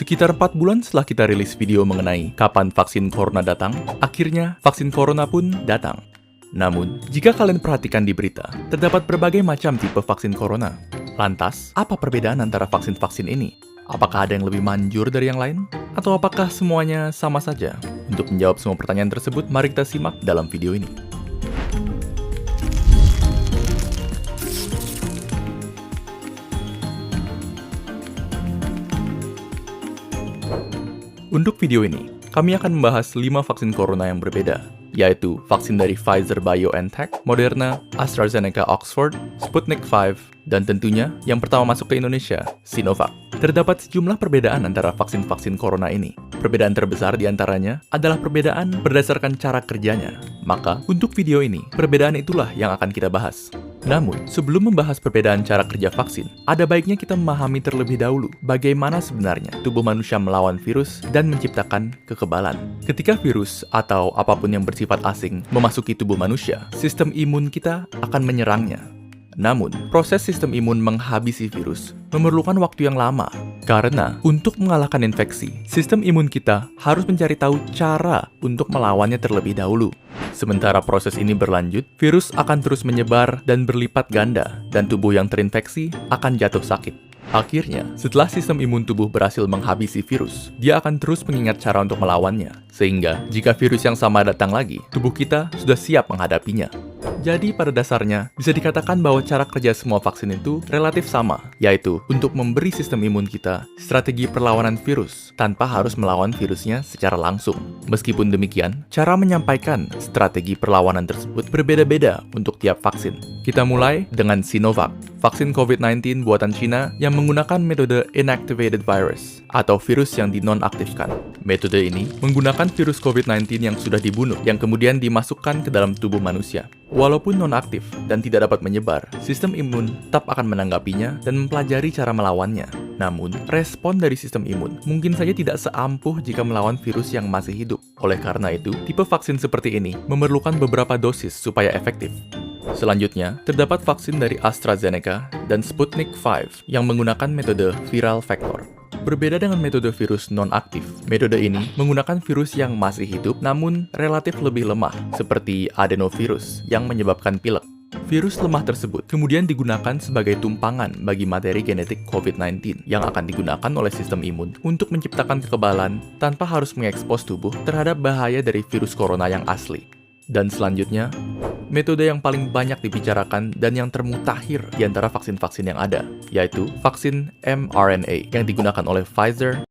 Sekitar 4 bulan setelah kita rilis video mengenai kapan vaksin corona datang, akhirnya vaksin corona pun datang. Namun, jika kalian perhatikan di berita, terdapat berbagai macam tipe vaksin corona. Lantas, apa perbedaan antara vaksin-vaksin ini? Apakah ada yang lebih manjur dari yang lain? Atau apakah semuanya sama saja? Untuk menjawab semua pertanyaan tersebut, mari kita simak dalam video ini. Untuk video ini, kami akan membahas 5 vaksin corona yang berbeda, yaitu vaksin dari Pfizer-BioNTech, Moderna, AstraZeneca Oxford, Sputnik V, dan tentunya yang pertama masuk ke Indonesia, Sinovac. Terdapat sejumlah perbedaan antara vaksin-vaksin corona ini. Perbedaan terbesar di antaranya adalah perbedaan berdasarkan cara kerjanya. Maka, untuk video ini, perbedaan itulah yang akan kita bahas. Namun, sebelum membahas perbedaan cara kerja vaksin, ada baiknya kita memahami terlebih dahulu bagaimana sebenarnya tubuh manusia melawan virus dan menciptakan kekebalan. Ketika virus atau apapun yang bersifat asing memasuki tubuh manusia, sistem imun kita akan menyerangnya. Namun, proses sistem imun menghabisi virus memerlukan waktu yang lama. Karena, untuk mengalahkan infeksi, sistem imun kita harus mencari tahu cara untuk melawannya terlebih dahulu. Sementara proses ini berlanjut, virus akan terus menyebar dan berlipat ganda, dan tubuh yang terinfeksi akan jatuh sakit. Akhirnya, setelah sistem imun tubuh berhasil menghabisi virus, dia akan terus mengingat cara untuk melawannya. Sehingga, jika virus yang sama datang lagi, tubuh kita sudah siap menghadapinya. Jadi pada dasarnya, bisa dikatakan bahwa cara kerja semua vaksin itu relatif sama, yaitu untuk memberi sistem imun kita strategi perlawanan virus tanpa harus melawan virusnya secara langsung. Meskipun demikian, cara menyampaikan strategi perlawanan tersebut berbeda-beda untuk tiap vaksin. Kita mulai dengan Sinovac, vaksin COVID-19 buatan Cina yang menggunakan metode inactivated virus atau virus yang dinonaktifkan. Metode ini menggunakan virus COVID-19 yang sudah dibunuh yang kemudian dimasukkan ke dalam tubuh manusia. Walaupun nonaktif dan tidak dapat menyebar, sistem imun tetap akan menanggapinya dan mempelajari cara melawannya. Namun, respon dari sistem imun mungkin saja tidak seampuh jika melawan virus yang masih hidup. Oleh karena itu, tipe vaksin seperti ini memerlukan beberapa dosis supaya efektif. Selanjutnya, terdapat vaksin dari AstraZeneca dan Sputnik V yang menggunakan metode viral vector. Berbeda dengan metode virus non-aktif, metode ini menggunakan virus yang masih hidup namun relatif lebih lemah, seperti adenovirus yang menyebabkan pilek. Virus lemah tersebut kemudian digunakan sebagai tumpangan bagi materi genetik COVID-19 yang akan digunakan oleh sistem imun untuk menciptakan kekebalan tanpa harus mengekspos tubuh terhadap bahaya dari virus corona yang asli. Dan selanjutnya, metode yang paling banyak dibicarakan dan yang termutakhir di antara vaksin-vaksin yang ada, yaitu vaksin mRNA yang digunakan oleh Pfizer,